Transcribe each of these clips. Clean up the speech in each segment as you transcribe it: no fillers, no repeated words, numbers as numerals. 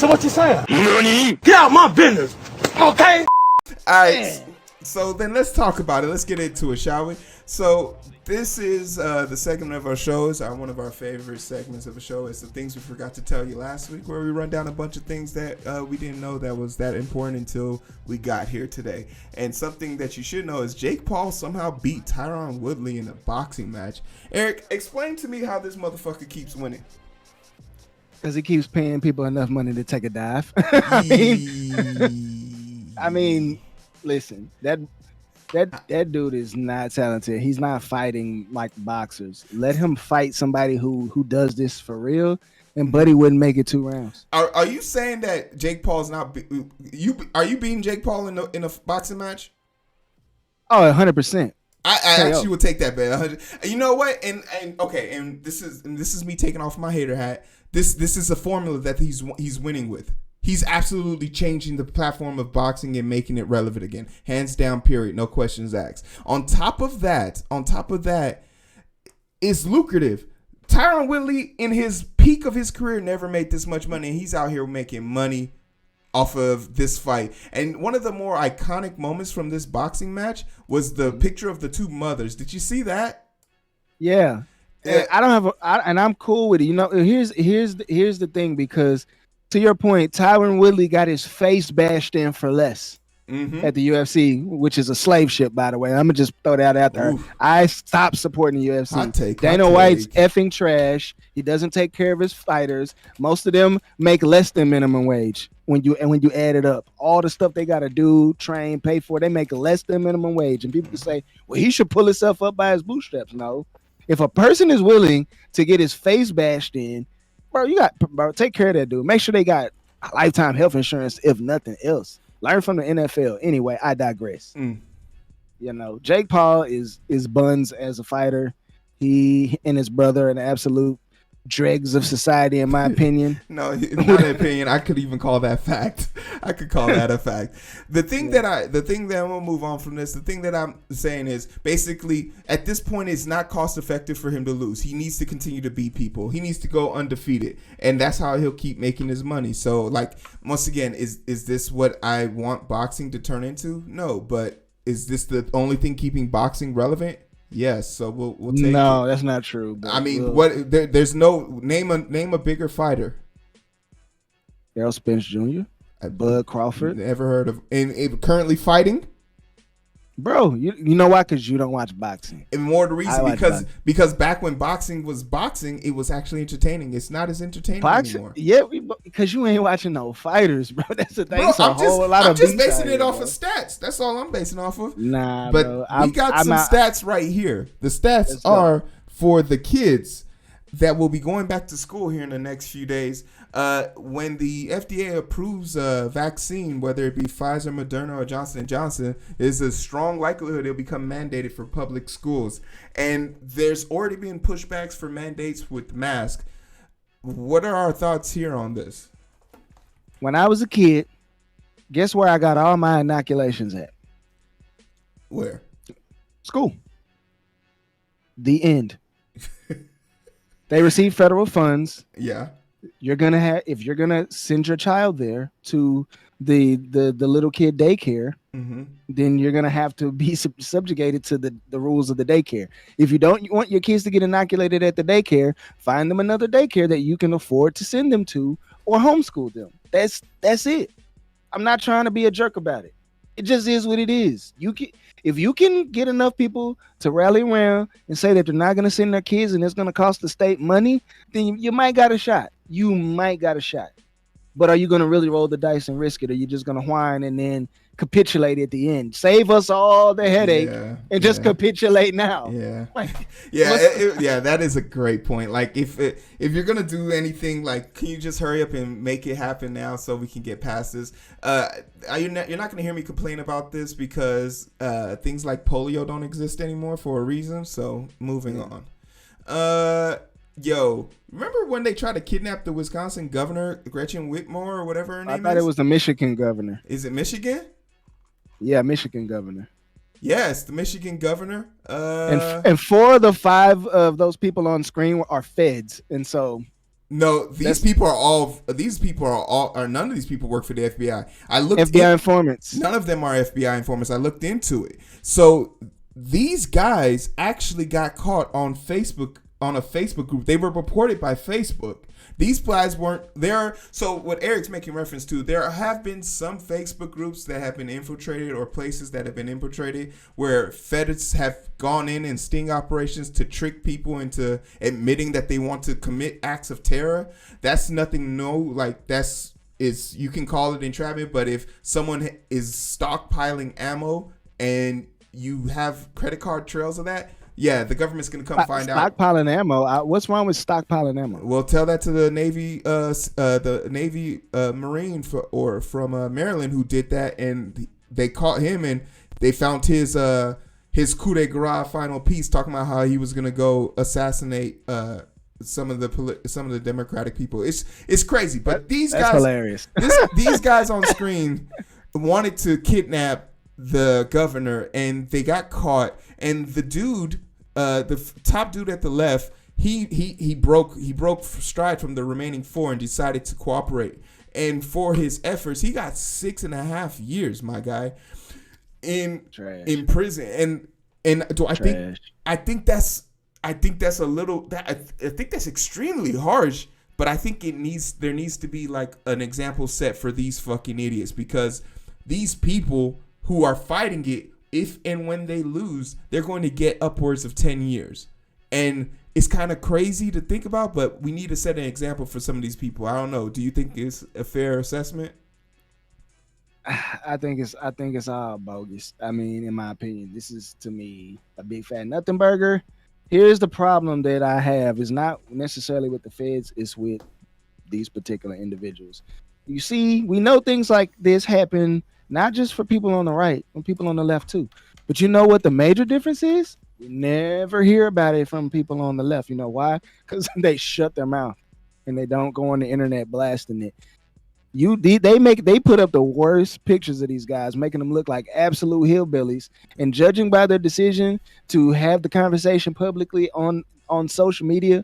what you're saying. Get out my business, okay? All right, so then let's talk about it. Let's get into it, shall we? So this is the segment of our shows. One of our favorite segments of a show is the things we forgot to tell you last week, where we run down a bunch of things that we didn't know that was that important until we got here today. And something that you should know is Jake Paul somehow beat Tyron Woodley in a boxing match. Eric, explain to me how this motherfucker keeps winning. Because he keeps paying people enough money to take a dive. I mean, listen, that dude is not talented. He's not fighting like boxers. Let him fight somebody who does this for real, and Buddy wouldn't make it 2 rounds. Are you saying that Jake Paul's not are you beating Jake Paul in a boxing match? Oh, 100%. I actually would take that bet. You know what? And okay, and this is me taking off my hater hat. This is a formula that he's winning with. He's absolutely changing the platform of boxing and making it relevant again. Hands down, period. No questions asked. On top of that, it's lucrative. Tyron Woodley, in his peak of his career, never made this much money. He's out here making money off of this fight. And one of the more iconic moments from this boxing match was the picture of the 2 mothers. Did you see that? Yeah. And I'm cool with it. You know, here's the thing, because to your point, Tyron Woodley got his face bashed in for less at the UFC, which is a slave ship, by the way. I'm gonna just throw that out there. I stopped supporting the UFC. Dana White's effing trash. He doesn't take care of his fighters. Most of them make less than minimum wage. When you add it up, all the stuff they gotta do, train, pay for, they make less than minimum wage. And people can say, well, he should pull himself up by his bootstraps. No. If a person is willing to get his face bashed in, bro, take care of that dude. Make sure they got lifetime health insurance, if nothing else. Learn from the NFL. Anyway, I digress. You know, Jake Paul is buns as a fighter. He and his brother are an absolute dregs of society, in my opinion. No, not an opinion. I could even call that fact. I could call that a fact. The thing that I'm gonna move on from this. The thing that I'm saying is basically at this point it's not cost effective for him to lose. He needs to continue to beat people. He needs to go undefeated, and that's how he'll keep making his money. So, like, once again, is this what I want boxing to turn into? No, but is this the only thing keeping boxing relevant? Yes, so we'll take. No, that's not true. I mean, there's no name a bigger fighter. Errol Spence Jr., Bud Crawford. Never heard of, and currently fighting. Bro, you know why? Because you don't watch boxing. And more the reason because back when boxing was boxing, it was actually entertaining. It's not as entertaining anymore. Yeah, because you ain't watching no fighters, bro. That's the thing. Bro, I'm just basing it off of stats. That's all I'm basing off of. Nah, but bro. We got some stats right here. The stats are for the kids that will be going back to school here in the next few days. When the FDA approves a vaccine, whether it be Pfizer, Moderna, or Johnson & Johnson, there's a strong likelihood it'll become mandated for public schools. And there's already been pushbacks for mandates with masks. What are our thoughts here on this? When I was a kid, guess where I got all my inoculations at? Where? School. The end. They receive federal funds. Yeah. If you're gonna send your child there to the little kid daycare, then you're gonna have to be subjugated to the rules of the daycare. If you don't want your kids to get inoculated at the daycare, find them another daycare that you can afford to send them to, or homeschool them. That's it. I'm not trying to be a jerk about it. It just is what it is. If you can get enough people to rally around and say that they're not going to send their kids and it's going to cost the state money, then you might got a shot. You might got a shot. But are you going to really roll the dice and risk it? Or are you just going to whine and then capitulate at the end? Save us all the headache and just capitulate now. Yeah. That is a great point. Like, if you're going to do anything, like, can you just hurry up and make it happen now so we can get past this? You're not going to hear me complain about this because things like polio don't exist anymore for a reason. So moving on. Remember when they tried to kidnap the Wisconsin governor, Gretchen Whitmer, or whatever her name is? I thought it was the Michigan governor. Is it Michigan? Yeah, Michigan governor. Yes, the Michigan governor. And 4 of the 5 of those people on screen are feds. And so No, these people are all. None of these people work for the FBI. I looked. FBI informants. None of them are FBI informants. I looked into it. So these guys actually got caught on Facebook, on a Facebook group. They were reported by Facebook. These guys weren't there. So what Eric's making reference to, there have been some Facebook groups that have been infiltrated, or places that have been infiltrated, where feds have gone in and sting operations to trick people into admitting that they want to commit acts of terror. That's nothing new. Like you can call it entrapment, but if someone is stockpiling ammo and you have credit card trails of that, yeah, the government's gonna come find out. Stockpiling ammo. What's wrong with stockpiling ammo? Well, tell that to the Navy, Marine from Maryland who did that, and they caught him, and they found his coup de grace final piece, talking about how he was gonna go assassinate some of the Democratic people. It's crazy, but these guys, hilarious. These guys on screen wanted to kidnap the governor, and they got caught. And the dude, the top dude at the left, he broke stride from the remaining four and decided to cooperate. And for his efforts, he got 6.5 years, my guy, in prison. And do I think that's a little, I think that's extremely harsh. But I think there needs to be like an example set for these fucking idiots, because these people who are fighting it, if and when they lose, they're going to get upwards of 10 years. And it's kind of crazy to think about, but we need to set an example for some of these people. I don't know. Do you think it's a fair assessment? I think it's all bogus. I mean, in my opinion, this is, to me, a big fat nothing burger. Here's the problem that I have. Is not necessarily with the feds, it's with these particular individuals. You see, we know things like this happen not just for people on the right, but people on the left too. But you know what the major difference is? We never hear about it from people on the left. You know why? Because they shut their mouth and they don't go on the internet blasting it. They put up the worst pictures of these guys, making them look like absolute hillbillies. And judging by their decision to have the conversation publicly on social media,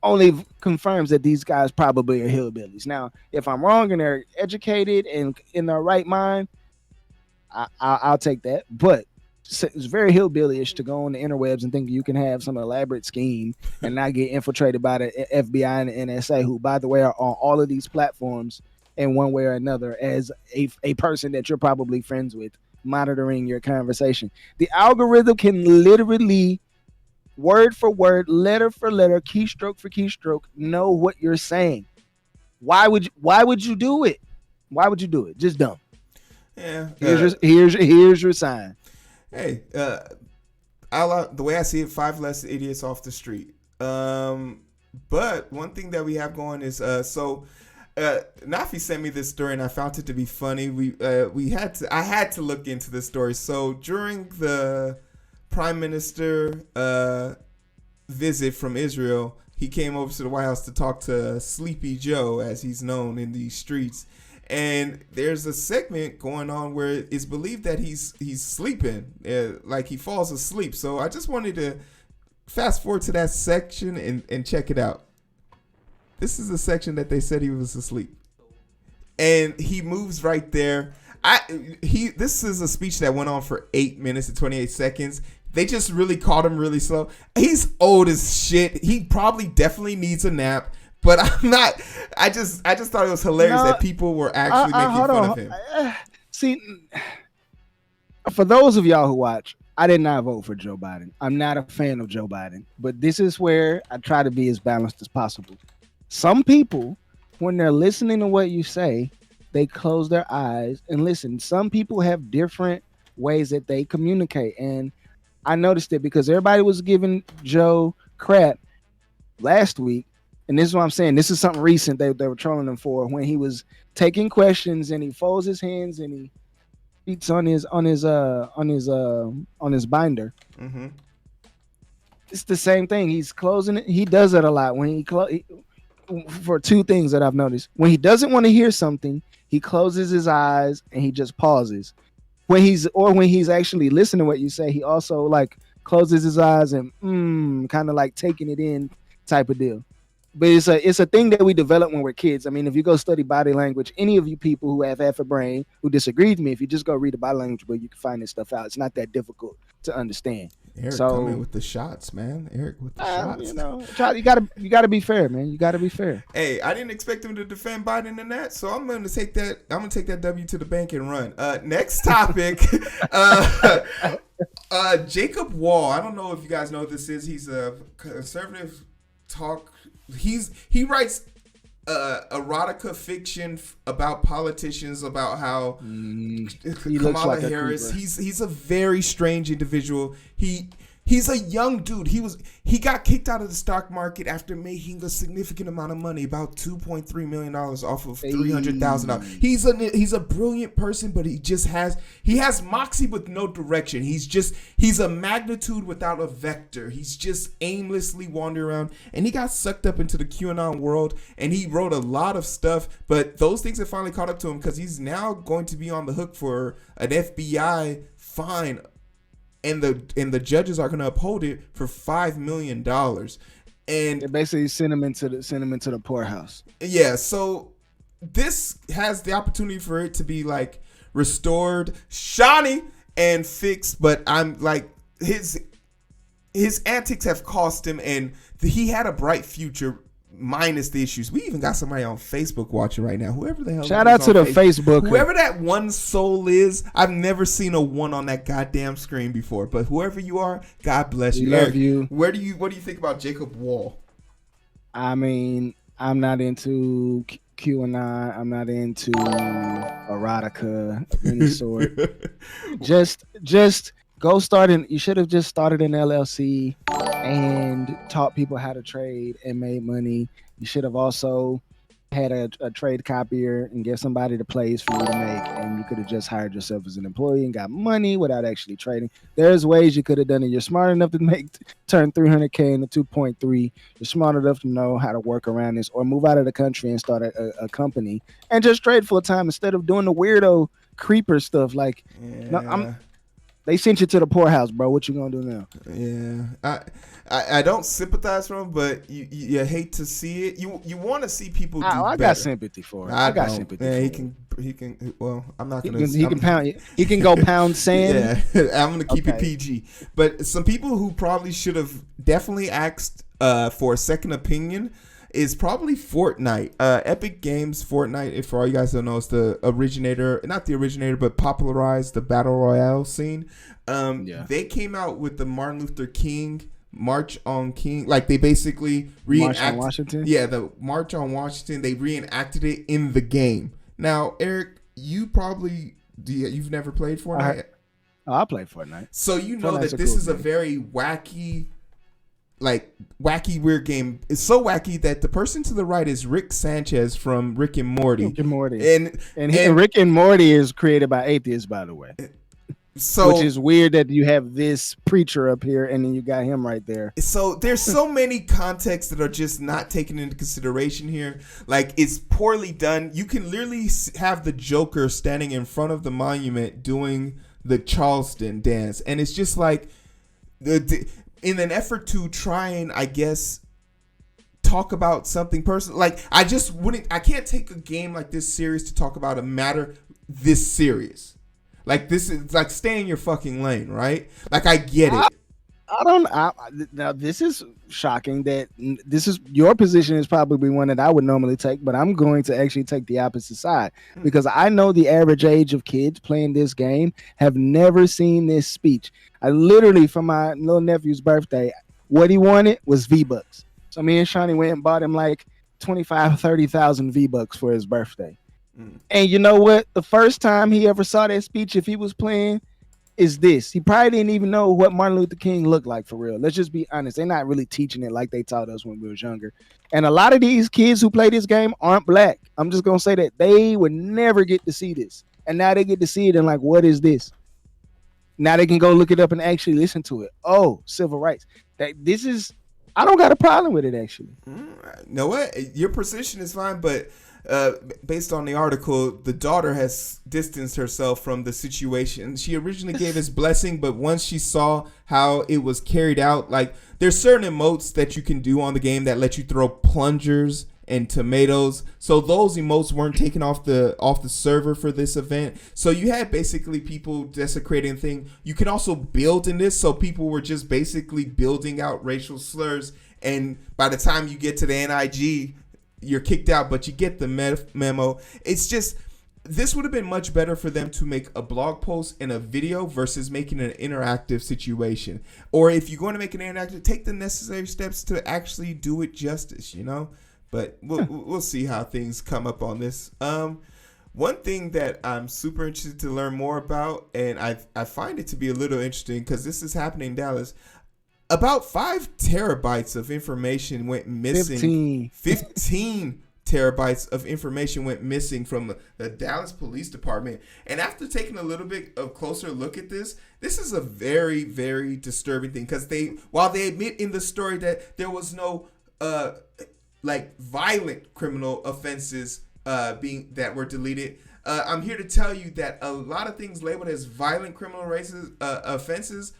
only confirms that these guys probably are hillbillies. Now, if I'm wrong and they're educated and in their right mind, I'll take that. But it's very hillbilly-ish to go on the interwebs and think you can have some elaborate scheme and not get infiltrated by the FBI and the NSA, who, by the way, are on all of these platforms in one way or another as a person that you're probably friends with, monitoring your conversation. The algorithm can literally, word for word, letter for letter, keystroke for keystroke, know what you're saying. Why would you do it? Why would you do it? Just dumb. Yeah. Here's your sign. Hey, the way I see it, 5 less idiots off the street. But one thing that we have going is Nafi sent me this story and I found it to be funny. I had to look into this story. So during the Prime Minister visit from Israel, he came over to the White House to talk to Sleepy Joe, as he's known in these streets. And there's a segment going on where it's believed that he's sleeping, like he falls asleep. So I just wanted to fast forward to that section and check it out. This is a section that they said he was asleep, and he moves right there. This is a speech that went on for 8 minutes and 28 seconds. They just really caught him really slow. He's old as shit. He probably definitely needs a nap. But I'm not. I just thought it was hilarious that people were actually making fun of him. See, for those of y'all who watch, I did not vote for Joe Biden. I'm not a fan of Joe Biden. But this is where I try to be as balanced as possible. Some people, when they're listening to what you say, they close their eyes and listen. Some people have different ways that they communicate. And I noticed it because everybody was giving Joe crap last week. And this is what I'm saying. This is something recent they were trolling him for, when he was taking questions and he folds his hands and he beats on his binder. Mm-hmm. It's the same thing. He's closing it. He does it a lot when for two things that I've noticed. When he doesn't want to hear something, he closes his eyes and he just pauses. When he's actually listening to what you say, he also like closes his eyes and kind of like taking it in type of deal. But it's a thing that we develop when we're kids. I mean, if you go study body language, any of you people who have half a brain who disagree with me, if you just go read the body language book, you can find this stuff out. It's not that difficult to understand. Eric coming with the shots, man. Eric with the shots. You gotta be fair, man. You gotta be fair. Hey, I didn't expect him to defend Biden in that, so I'm gonna take that. I'm gonna take that W to the bank and run. Next topic. Jacob Wohl. I don't know if you guys know what this is. He's a conservative talk. He writes erotica fiction about politicians, about how Kamala Harris. He's a very strange individual. He's a young dude. He got kicked out of the stock market after making a significant amount of money, about $2.3 million off of $300,000. He's a brilliant person, but he has moxie with no direction. He's a magnitude without a vector. He's just aimlessly wandering around, and he got sucked up into the QAnon world, and he wrote a lot of stuff, but those things have finally caught up to him because he's now going to be on the hook for an FBI fine. And the judges are going to uphold it for $5 million, and they basically send him into the poorhouse. Yeah, so this has the opportunity for it to be like restored, shiny, and fixed. But I'm like his antics have cost him, and he had a bright future. Minus the issues. We even got somebody on Facebook watching right now. Whoever the hell. Shout out to the Facebook. Whoever that one soul is, I've never seen a one on that goddamn screen before. But whoever you are, God bless you. We love you. What do you think about Jacob Wohl? I mean, I'm not into QAnon. I'm not into erotica of any sort. Just go start you should have just started an LLC and taught people how to trade and made money. You should have also had a trade copier and get somebody to plays for you to make, and you could have just hired yourself as an employee and got money without actually trading. There's ways you could have done it. You're smart enough to turn 300K into 2.3. You're smart enough to know how to work around this, or move out of the country and start a company and just trade full time instead of doing the weirdo creeper stuff. Like, no, they sent you to the poorhouse, bro. What you gonna do now? Yeah, I don't sympathize for him, but you hate to see it. You want to see people do better. I got sympathy for it. I got sympathy. Yeah, he can. Well, I'm not gonna. He can go pound sand. Yeah, I'm gonna keep it PG. But some people who probably should have definitely asked for a second opinion is probably Fortnite. Epic Games Fortnite, if for all you guys don't know, is the originator, not the originator, but popularized the Battle Royale scene. They came out with the Martin Luther King March on King. Like, they basically reenacted. March on Washington? Yeah, the March on Washington. They reenacted it in the game. Now, Eric, you've never played Fortnite? I played Fortnite. So you know Fortnite's that this is a very wacky weird game. It's so wacky that the person to the right is Rick Sanchez from Rick and Morty. And Rick and Morty is created by atheists, by the way. So, which is weird that you have this preacher up here and then you got him right there. So there's so many contexts that are just not taken into consideration here. Like, it's poorly done. You can literally have the Joker standing in front of the monument doing the Charleston dance, and it's just like in an effort to try and, I guess, talk about something personal. Like, I can't take a game like this serious to talk about a matter this serious. Like, this is like, stay in your fucking lane, right? Like, I get it. Now this is shocking that your position is probably one that I would normally take, but I'm going to actually take the opposite side because I know the average age of kids playing this game have never seen this speech. I literally, for my little nephew's birthday, what he wanted was V-Bucks. So me and Shawnee went and bought him like 30,000 V-Bucks for his birthday. And you know what? The first time he ever saw that speech, if he was playing, is this. He probably didn't even know what Martin Luther King looked like for real. Let's just be honest. They're not really teaching it like they taught us when we was younger. And a lot of these kids who play this game aren't black. I'm just going to say that. They would never get to see this. And now they get to see it and like, what is this? Now they can go look it up and actually listen to it. Oh, civil rights. I don't got a problem with it, actually. You know what? Your position is fine, but based on the article, the daughter has distanced herself from the situation. She originally gave his blessing, but once she saw how it was carried out, like there's certain emotes that you can do on the game that let you throw plungers and tomatoes. So those emotes weren't taken off the server for this event. So you had basically people desecrating thing. You can also build in this, so people were just basically building out racial slurs. And by the time you get to the NIG, you're kicked out, but you get the memo. It's just, this would have been much better for them to make a blog post and a video versus making an interactive situation. Or if you're going to make an interactive, take the necessary steps to actually do it justice, you know? But we'll see how things come up on this. One thing that I'm super interested to learn more about, and I find it to be a little interesting because this is happening in Dallas. About 5 terabytes of information went missing. 15 terabytes of information went missing from the Dallas Police Department. And after taking a little bit of closer look at this is a very, very disturbing thing because while they admit in the story that there was no like violent criminal offenses that were deleted, I'm here to tell you that a lot of things labeled as violent criminal offenses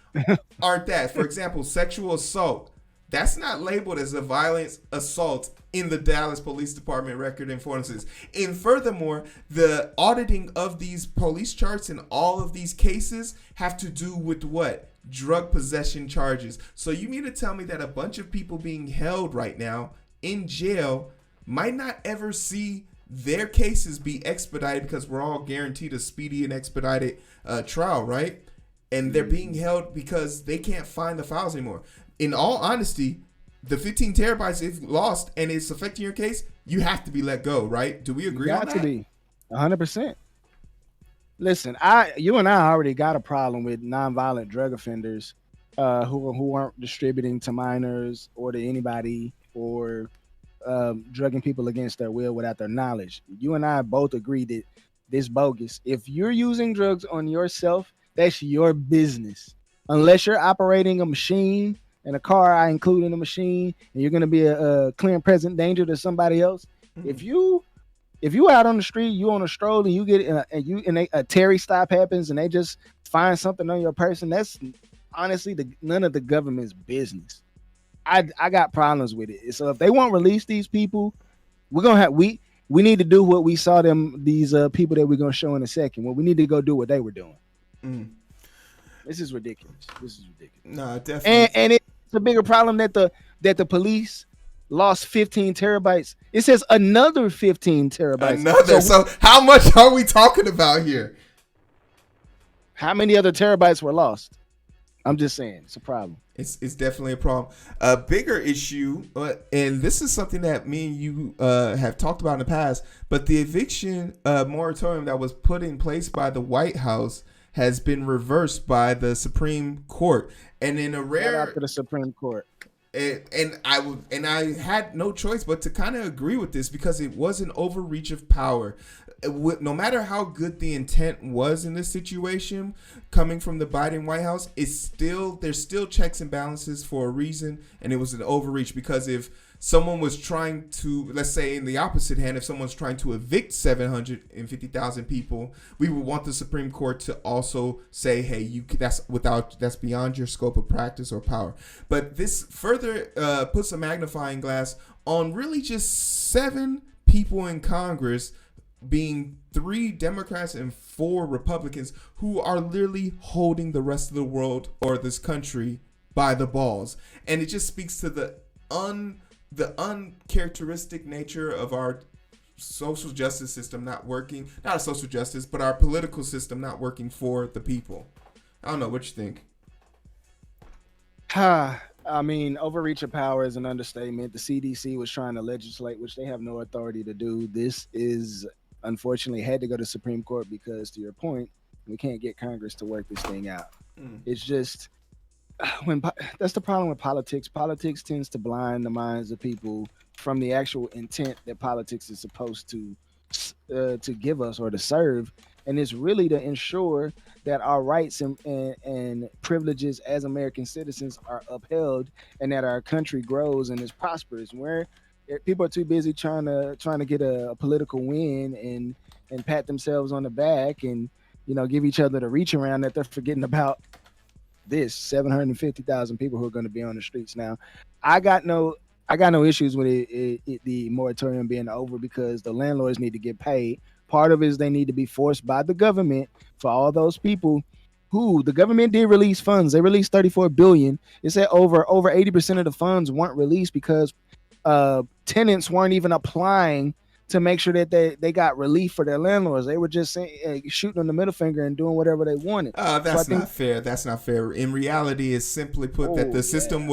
aren't that. For example, sexual assault. That's not labeled as a violent assault in the Dallas Police Department record and forensics. And furthermore, the auditing of these police charts in all of these cases have to do with what? Drug possession charges. So you mean to tell me that a bunch of people being held right now in jail might not ever see their cases be expedited because we're all guaranteed a speedy and expedited trial, right? And they're being held because they can't find the files anymore. In all honesty, the 15 terabytes, if lost and it's affecting your case, you have to be let go, right? Do we agree on that? Got to be 100%. Listen, you and I already got a problem with nonviolent drug offenders who aren't distributing to minors or to anybody or drugging people against their will without their knowledge. You and I both agree that this bogus. If you're using drugs on yourself, that's your business. Unless you're operating a machine and a car, I include in the machine, and you're going to be a clear and present danger to somebody else. Mm-hmm. If you out on the street, you on a stroll, and you get a Terry stop happens, and they just find something on your person, that's honestly none of the government's business. I got problems with it. So if they won't release these people, we're gonna have we need to do what we saw these people that we're gonna show in a second. Well, we need to go do what they were doing. Mm. This is ridiculous. No, definitely. And it's a bigger problem that the police lost 15 terabytes. It says another 15 terabytes. So how much are we talking about here? How many other terabytes were lost? I'm just saying, it's a problem. It's definitely a problem. A bigger issue, and this is something that me and you have talked about in the past, but the eviction moratorium that was put in place by the White House has been reversed by the Supreme Court. And in a rare... Shout out to the Supreme Court. And I had no choice but to kind of agree with this because it was an overreach of power. No matter how good the intent was in this situation, coming from the Biden White House, there's still checks and balances for a reason, and it was an overreach because if someone was trying to, let's say in the opposite hand, if someone's trying to evict 750,000 people, we would want the Supreme Court to also say, hey, that's beyond your scope of practice or power. But this further puts a magnifying glass on really just 7 people in Congress, being 3 Democrats and 4 Republicans, who are literally holding the rest of the world or this country by the balls. And it just speaks to the uncharacteristic nature of our social justice system not working. Not a social justice, but our political system not working for the people. I don't know what you think. I mean, overreach of power is an understatement. The CDC was trying to legislate, which they have no authority to do. This is unfortunately had to go to Supreme Court because, to your point, we can't get Congress to work this thing out. It's just that's the problem with politics. Politics tends to blind the minds of people from the actual intent that politics is supposed to give us or to serve, and it's really to ensure that our rights and privileges as American citizens are upheld and that our country grows and is prosperous. Where People are too busy trying to get a political win and pat themselves on the back and give each other the reach around that they're forgetting about this 750,000 people who are going to be on the streets now. I got no I got no issues with the moratorium being over because the landlords need to get paid. Part of it is they need to be forced by the government for all those people who the government did release funds. They released 34 billion. It said over 80% of the funds weren't released because tenants weren't even applying to make sure that they got relief for their landlords. They were just shooting them the middle finger and doing whatever they wanted. That's not fair. That's not fair. In reality, it's simply put that the system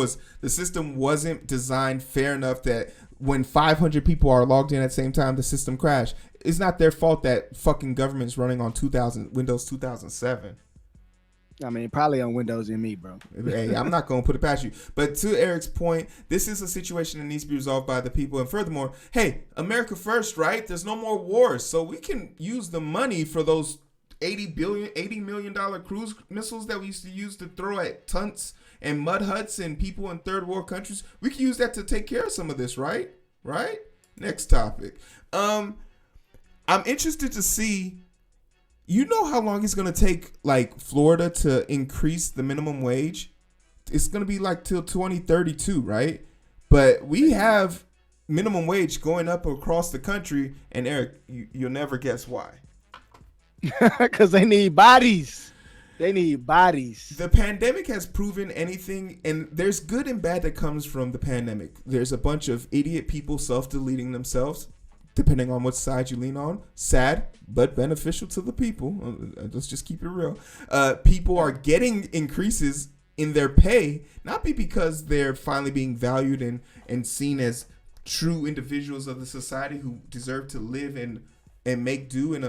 wasn't designed fair enough that when 500 people are logged in at the same time, the system crashed. It's not their fault that fucking government's running on Windows 2007. I mean, probably on Windows ME, bro. Hey, I'm not going to put it past you. But to Eric's point, this is a situation that needs to be resolved by the people. And furthermore, hey, America first, right? There's no more wars. So we can use the money for those $80 million cruise missiles that we used to use to throw at tents and mud huts and people in third world countries. We can use that to take care of some of this, right? Right? Next topic. I'm interested to see... You know how long it's going to take, like, Florida to increase the minimum wage? It's going to be, like, till 2032, right? But we have minimum wage going up across the country, and Eric, you'll never guess why. Because they need bodies. They need bodies. The pandemic has proven anything, and there's good and bad that comes from the pandemic. There's a bunch of idiot people self-deleting themselves, depending on what side you lean on. Sad, but beneficial to the people. Let's just keep it real. People are getting increases in their pay, not because they're finally being valued and seen as true individuals of the society who deserve to live and make do in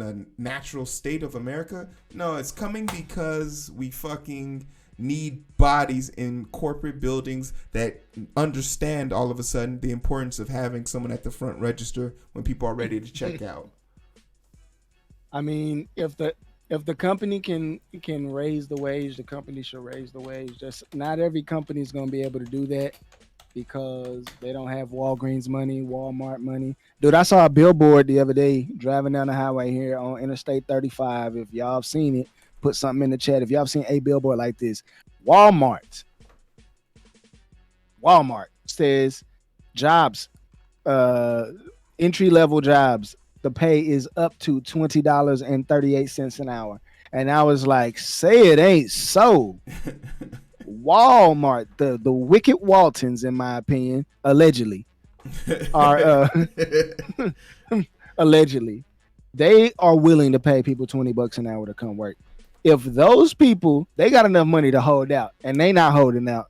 a natural state of America. No, it's coming because we fucking need bodies in corporate buildings that understand all of a sudden the importance of having someone at the front register when people are ready to check out. I mean, if the company can raise the wage, the company should raise the wage. Just not every company is going to be able to do that because they don't have Walgreens money, Walmart money. Dude, I saw a billboard the other day driving down the highway here on Interstate 35. If y'all have seen it, put something in the chat. If y'all have seen a billboard like this, Walmart says jobs, entry-level jobs, the pay is up to $20.38 an hour. And I was like, say it ain't so. Walmart, the wicked Waltons, in my opinion, allegedly, are allegedly, they are willing to pay people $20 an hour to come work. If those people, they got enough money to hold out and they not holding out,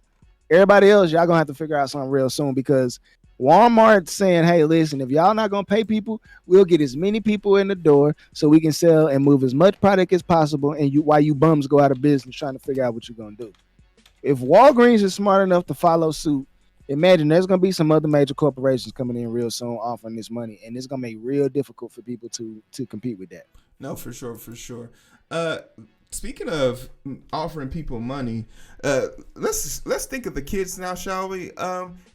everybody else, y'all gonna have to figure out something real soon because Walmart's saying, hey, listen, if y'all not gonna pay people, we'll get as many people in the door so we can sell and move as much product as possible. And while you bums go out of business trying to figure out what you're gonna do. If Walgreens is smart enough to follow suit, imagine there's gonna be some other major corporations coming in real soon offering this money, and it's gonna make it real difficult for people to compete with that. No, for sure. Speaking of offering people money, let's think of the kids now, shall we?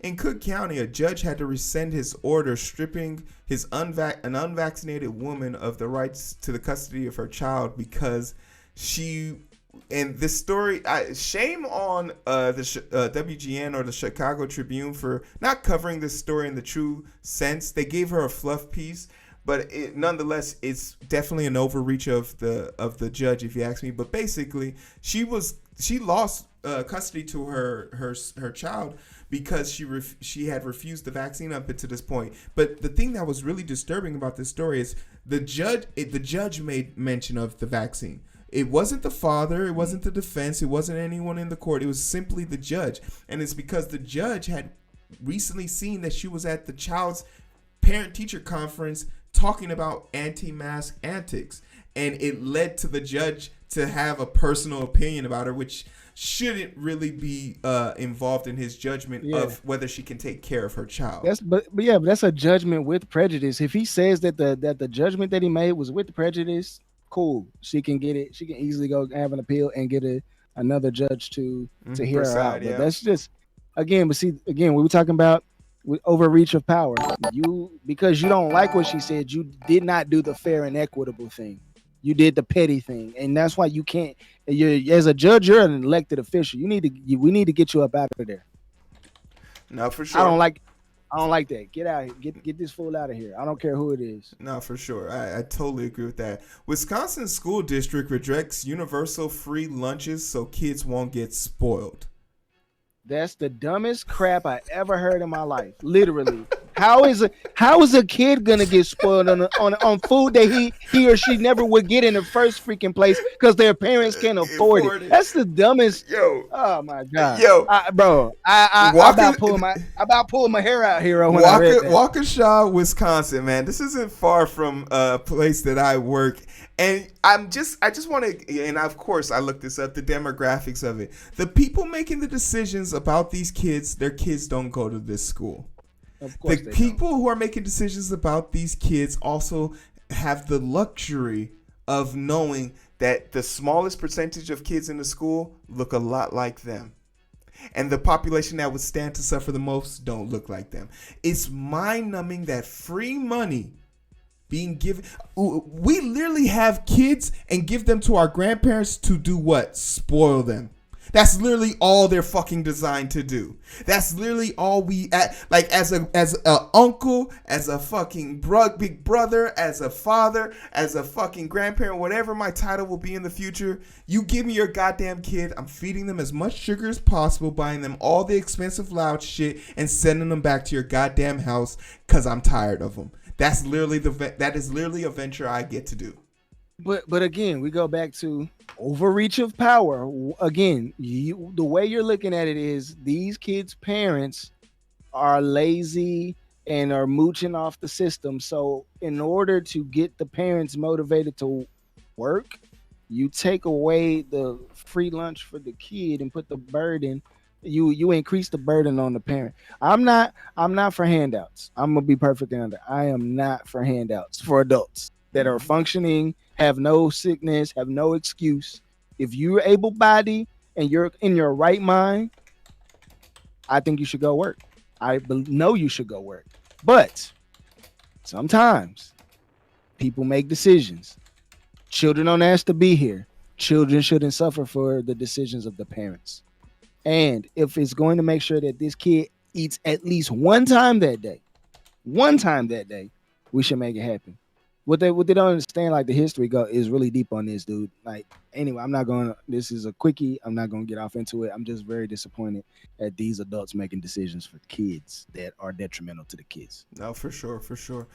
In Cook County, a judge had to rescind his order stripping an unvaccinated woman of the rights to the custody of her child because she. And this story, shame on the WGN or the Chicago Tribune for not covering this story in the true sense. They gave her a fluff piece. But nonetheless, it's definitely an overreach of the judge, if you ask me. But basically, she lost custody to her child because she had refused the vaccine up until this point. But the thing that was really disturbing about this story is the judge made mention of the vaccine. It wasn't the father, it wasn't the defense, it wasn't anyone in the court. It was simply the judge, and it's because the judge had recently seen that she was at the child's parent-teacher conference talking about anti-mask antics, and it led to the judge to have a personal opinion about her, which shouldn't really be involved in his judgment of whether she can take care of her child. But that's a judgment with prejudice. If he says that the judgment that he made was with prejudice, cool. She can get it. She can easily go have an appeal and get another judge to hear her out. But that's just again. But see, again, we were talking about with overreach of power. Because you don't like what she said, you did not do the fair and equitable thing. You did the petty thing, and that's why you can't. You're as a judge, you're an elected official. We need to get you up out of there. No, for sure. I don't like that. Get out here. Get this fool out of here. I don't care who it is. No, for sure. I totally agree with that. Wisconsin school district rejects universal free lunches so kids won't get spoiled. That's the dumbest crap I ever heard in my life. Literally. How is a kid gonna get spoiled on food that he or she never would get in the first freaking place because their parents can't afford it? That's the dumbest. Yo. Oh my god. Yo. I about pulling my hair out, Heero. When I read that. Waukesha, Wisconsin, man. This isn't far from a place that I work. And I just want to, and of course I looked this up, the demographics of it. The people making the decisions about these kids, their kids don't go to this school. Of course the people who are making decisions about these kids also have the luxury of knowing that the smallest percentage of kids in the school look a lot like them. And the population that would stand to suffer the most don't look like them. It's mind-numbing that free money being given. We literally have kids and give them to our grandparents to do what? Spoil them. That's literally all they're fucking designed to do. That's literally all we like as a uncle, as a fucking big brother, as a father, as a fucking grandparent, whatever my title will be in the future. You give me your goddamn kid, I'm feeding them as much sugar as possible, buying them all the expensive loud shit, and sending them back to your goddamn house because I'm tired of them. That is literally a venture I get to do. But again, we go back to overreach of power. Again, the way you're looking at it is these kids' parents are lazy and are mooching off the system. So in order to get the parents motivated to work, you take away the free lunch for the kid and put the burden. You increase the burden on the parent. I'm not for handouts. I'm gonna be perfectly honest. I am not for handouts for adults that are functioning, have no sickness, have no excuse. If you're able-bodied and you're in your right mind, I think you should go work. I know you should go work. But sometimes people make decisions. Children don't ask to be here. Children shouldn't suffer for the decisions of the parents. And if it's going to make sure that this kid eats at least one time that day, we should make it happen. What they don't understand, like the history is really deep on this, dude. Like, anyway, this is a quickie. I'm not going to get off into it. I'm just very disappointed at these adults making decisions for kids that are detrimental to the kids. No, for sure.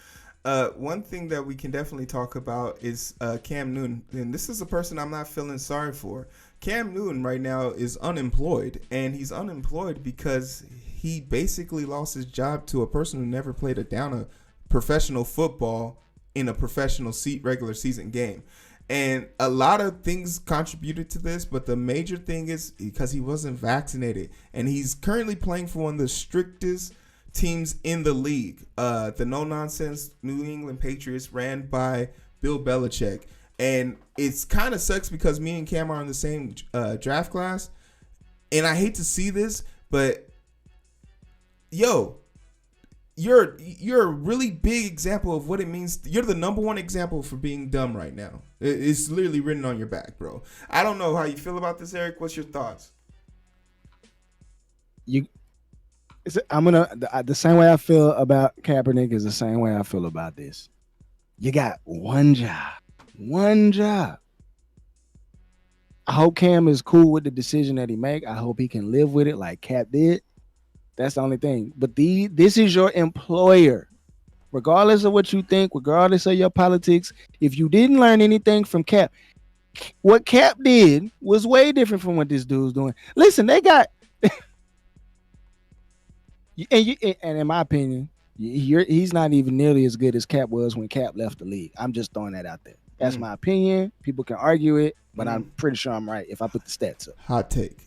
One thing that we can definitely talk about is Cam Newton. And this is a person I'm not feeling sorry for. Cam Newton right now is unemployed. And he's unemployed because he basically lost his job to a person who never played a down of professional football in a professional regular season game. And a lot of things contributed to this, but the major thing is because he wasn't vaccinated. And he's currently playing for one of the strictest teams in the league, the no-nonsense New England Patriots, ran by Bill Belichick. And it's kind of sucks because me and Cam are in the same draft class. And I hate to see this, but yo, you're a really big example of what it means. You're the number one example for being dumb right now. It's literally written on your back, bro. I don't know how you feel about this, Eric. What's your thoughts? The same way I feel about Kaepernick is the same way I feel about this. You got one job. I hope Cam is cool with the decision that he make. I hope he can live with it like Cap did. That's the only thing. But this is your employer. Regardless of what you think, regardless of your politics, if you didn't learn anything from Cap, what Cap did was way different from what this dude's doing. Listen, they got and in my opinion, he's not even nearly as good as Cap was when Cap left the league. I'm just throwing that out there. That's my opinion. People can argue it, but I'm pretty sure I'm right if I put the stats up. Hot take.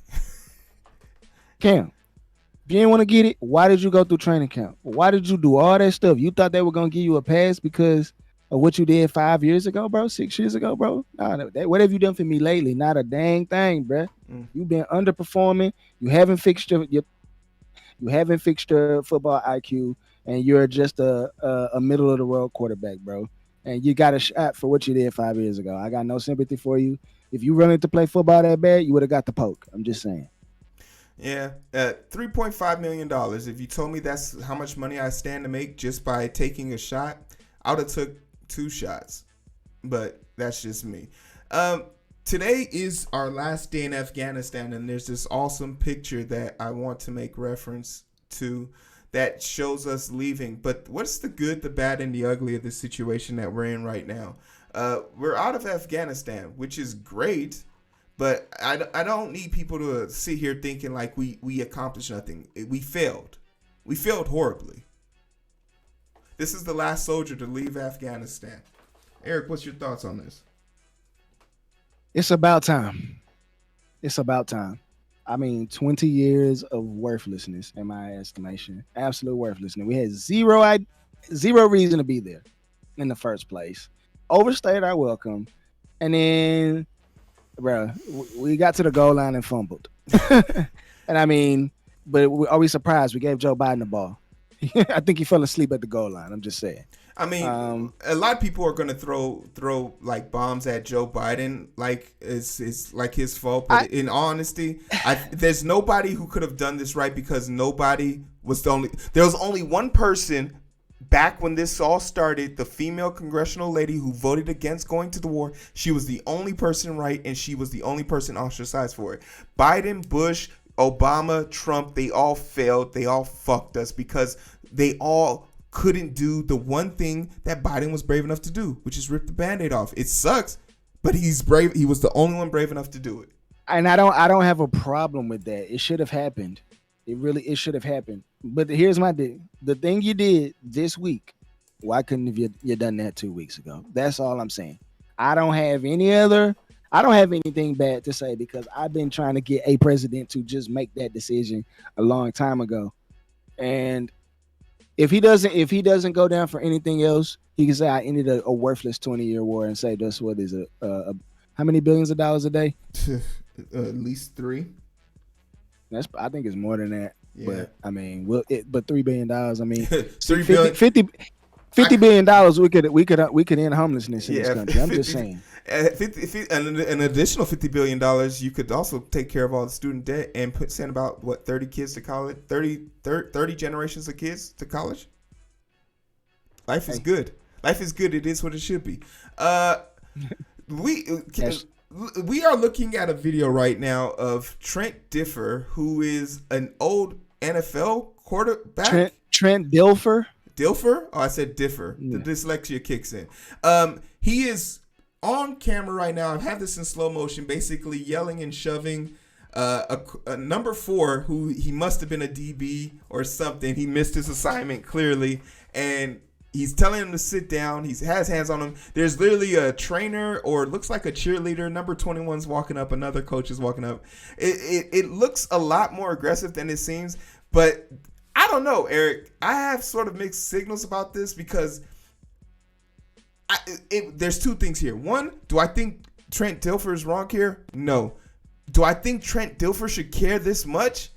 Cam, if you didn't want to get it, why did you go through training camp? Why did you do all that stuff? You thought they were going to give you a pass because of what you did 5 years ago, bro? 6 years ago, bro? Nah, what have you done for me lately? Not a dang thing, bro. You've been underperforming. You haven't fixed You haven't fixed your football IQ, and you're just a middle of the road quarterback, bro. And you got a shot for what you did 5 years ago. I got no sympathy for you. If you running to play football that bad, you would have got the poke. I'm just saying. Yeah, $3.5 million. If you told me that's how much money I stand to make just by taking a shot, I would have took 2 shots. But that's just me. Today is our last day in Afghanistan, and there's this awesome picture that I want to make reference to that shows us leaving. But what's the good, the bad, and the ugly of the situation that we're in right now? We're out of Afghanistan, which is great, but I don't need people to sit here thinking like we accomplished nothing. We failed. We failed horribly. This is the last soldier to leave Afghanistan. Eric, what's your thoughts on this? It's about time. It's about time. I mean, 20 years of worthlessness, in my estimation. Absolute worthlessness. We had zero reason to be there in the first place. Overstayed our welcome. And then, bro, we got to the goal line and fumbled. And I mean, but are we surprised? We gave Joe Biden the ball. I think he fell asleep at the goal line. I'm just saying. I mean, a lot of people are going to throw like bombs at Joe Biden, like it's like his fault. But in honesty, there's nobody who could have done this right because there was only one person back when this all started, the female congressional lady who voted against going to the war. She was the only person right, and she was the only person ostracized for it. Biden, Bush, Obama, Trump, they all failed. They all fucked us because they all couldn't do the one thing that Biden was brave enough to do, which is rip the Band-Aid off. It sucks, but he's brave. He was the only one brave enough to do it. And I don't have a problem with that. It should have happened. It should have happened. But here's my thing. The thing you did this week, why couldn't have you done that 2 weeks ago? That's all I'm saying. I don't have anything bad to say because I've been trying to get a president to just make that decision a long time ago. And if he doesn't go down for anything else, he can say I ended a worthless 20-year war and say that's what is it? How many billions of dollars a day? At least 3. I think it's more than that. Yeah. But I mean, but $3 billion. I mean, $50 billion. We could end homelessness in this country. I'm just saying. An additional $50 billion, you could also take care of all the student debt and send about 30 kids to college, 30 generations of kids to college. Life is good. Life is good. It is what it should be. We are looking at a video right now of Trent Dilfer, who is an old NFL quarterback. Trent Dilfer. Dilfer? Oh, I said Differ. Yeah. The dyslexia kicks in. He is on camera right now. I have this in slow motion, basically yelling and shoving a number 4 who he must have been a DB or something. He missed his assignment clearly, and he's telling him to sit down. He has hands on him. There's literally a trainer or it looks like a cheerleader. Number 21's walking up. Another coach is walking up. It looks a lot more aggressive than it seems, but I don't know, Eric. I have sort of mixed signals about this because there's 2 things here. One, do I think Trent Dilfer is wrong here? No. Do I think Trent Dilfer should care this much?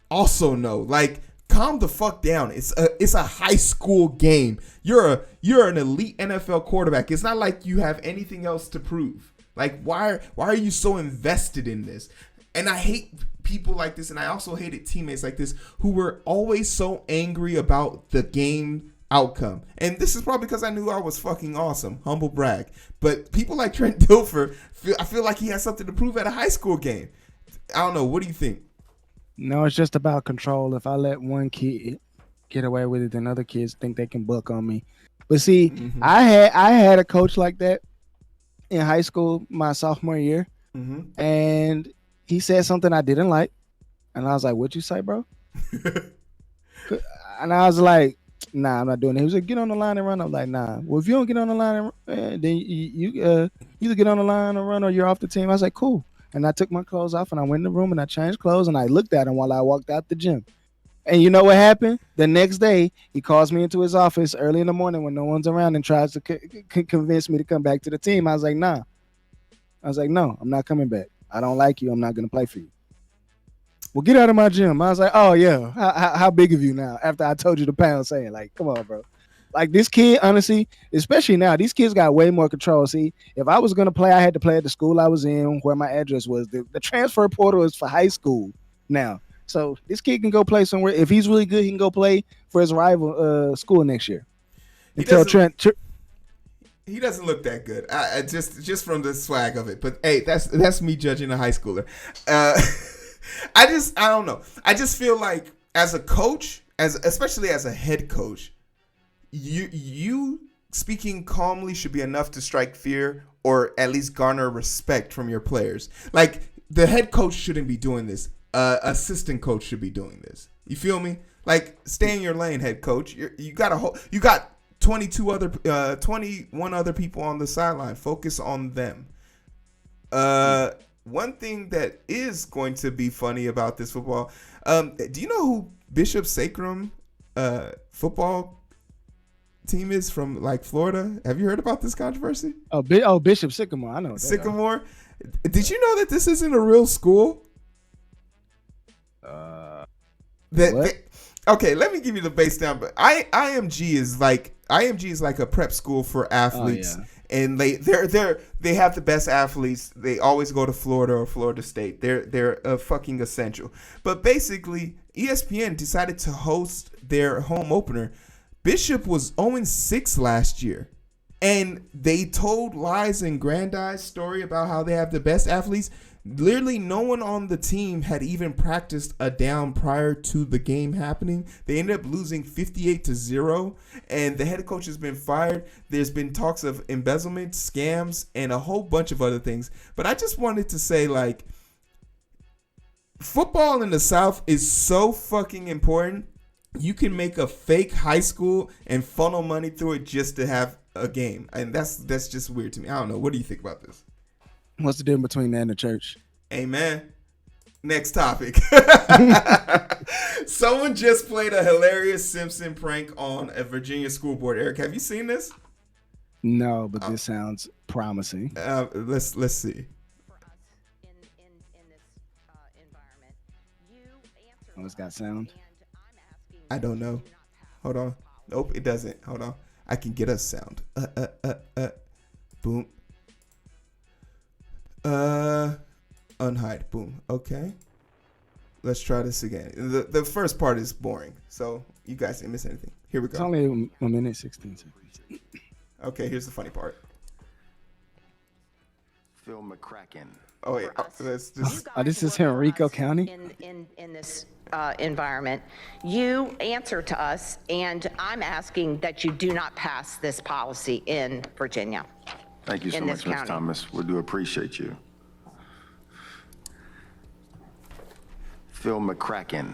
Also no. Like, calm the fuck down. It's a high school game. You're an elite NFL quarterback. It's not like you have anything else to prove. Like, why are you so invested in this? And I hate people like this, and I also hated teammates like this who were always so angry about the game outcome. And this is probably because I knew I was fucking awesome. Humble brag. But people like Trent Dilfer, I feel like he has something to prove at a high school game. I don't know. What do you think? No, it's just about control. If I let one kid get away with it, then other kids think they can buck on me. But see, I had a coach like that in high school my sophomore year, and he said something I didn't like, and I was like, "What'd you say, bro?" And I was like, "Nah, I'm not doing it." He was like, "Get on the line and run." I'm like, "Nah." Well, if you don't get on the line, then you either get on the line or run, or you're off the team. I was like, "Cool." And I took my clothes off and I went in the room and I changed clothes and I looked at him while I walked out the gym. And you know what happened? The next day, he calls me into his office early in the morning when no one's around and tries to convince me to come back to the team. I was like, nah. I was like, no, I'm not coming back. I don't like you. I'm not going to play for you. well, get out of my gym. I was like, oh yeah, how big of you now? After I told you the pound saying, like, come on, bro. Like this kid, honestly, especially now, these kids got way more control. See, if I was gonna play, I had to play at the school I was in, where my address was. The transfer portal is for high school now, so this kid can go play somewhere. If he's really good, he can go play for his rival school next year. Until Trent. He doesn't look that good. I just from the swag of it. But hey, that's me judging a high schooler. I don't know. I just feel like as a coach, especially as a head coach, you speaking calmly should be enough to strike fear or at least garner respect from your players. Like the head coach shouldn't be doing this. Assistant coach should be doing this. You feel me? Like stay in your lane, head coach. You got 21 other people on the sideline. Focus on them. One thing that is going to be funny about this football, do you know who Bishop Sacrum football team is from, like, Florida? Have you heard about this controversy? Bishop Sycamore. I know. Sycamore? Did you know that this isn't a real school? Okay, let me give you the base down. But IMG is like a prep school for athletes, and they have the best athletes. They always go to Florida or Florida State. They're fucking essential. But basically, ESPN decided to host their home opener. Bishop was 0-6 last year, and they told lies and grandized story about how they have the best athletes. Literally no one on the team had even practiced a down prior to the game happening. They ended up losing 58-0, and the head coach has been fired. There's been talks of embezzlement, scams, and a whole bunch of other things. But I just wanted to say, like, football in the South is so fucking important. You can make a fake high school and funnel money through it just to have a game. And that's just weird to me. I don't know. What do you think about this? What's the difference between that and the church? Amen. Next topic. Someone just played a hilarious Simpson prank on a Virginia school board. Eric, have you seen this? No, but this sounds promising. Let's see. Oh, it's got sound? I don't know. Hold on. Nope, it doesn't. Hold on. I can get us sound. Boom. Unhide. Boom. Okay. Let's try this again. The first part is boring, so you guys didn't miss anything. Here we go. It's only a minute 16 seconds. Okay, here's the funny part. Phil McCracken. Oh wait, let's just. This is Henrico County. In this environment, you answer to us, and I'm asking that you do not pass this policy in Virginia. Thank you so much, Ms. Thomas. We do appreciate you. Phil McCracken.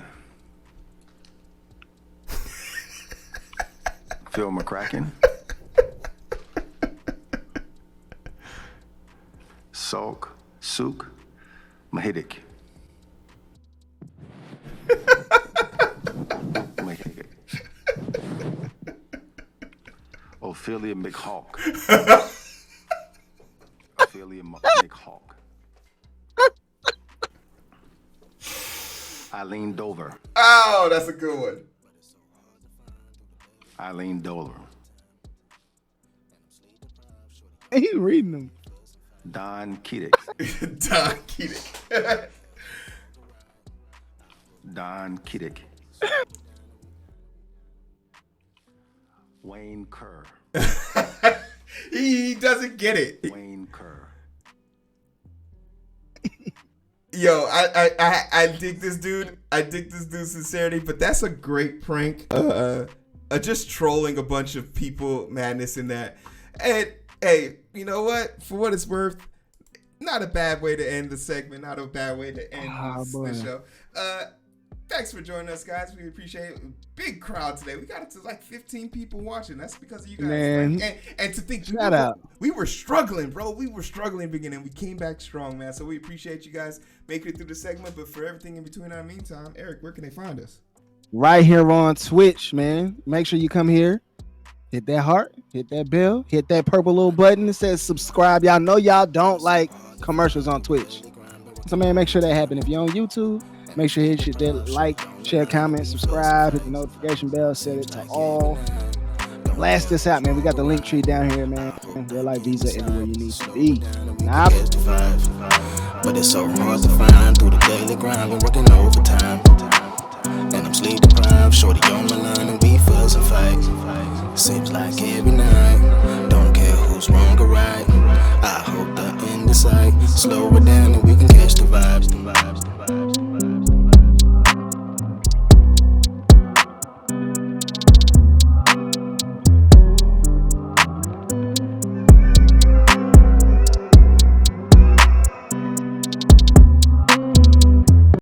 Phil McCracken. Sook Mahidik. Ophelia McHawk. Ophelia McHawk. Eileen Dover. Oh, that's a good one. Eileen Dover. He reading them. Don Keating. Don Keating. Don Keating. Wayne Kerr. He doesn't get it. Wayne Kerr. Yo, I dig this dude. I dig this dude's sincerity, but that's a great prank. Just trolling a bunch of people, madness in that. And hey, you know what? For what it's worth, not a bad way to end the segment. Not a bad way to end this show. Thanks for joining us, guys. We appreciate it. Big crowd today. We got up to like 15 people watching. That's because of you guys. Man. And to think, we were struggling, bro. We were struggling in the beginning. We came back strong, man. So we appreciate you guys making it through the segment. But for everything in between, in the meantime, Eric, where can they find us? Right here on Twitch, man. Make sure you come here. Hit that heart. Hit that bell. Hit that purple little button that says subscribe. Y'all know y'all don't like commercials on Twitch. So, man, make sure that happen. If you're on YouTube, Make sure you hit that like, share, comment, subscribe, hit the notification bell, set it to all. Blast this out, man. We got the link tree down here, man. Real life visa everywhere you need to be. Nah. But it's so hard to find through the daily grind. Been working overtime, and I'm sleep deprived. Shorty on my line, and we fuss and fight. Seems like every night. Don't care who's wrong or right. I hope the end is sight. Slow it down, and we can catch the vibes.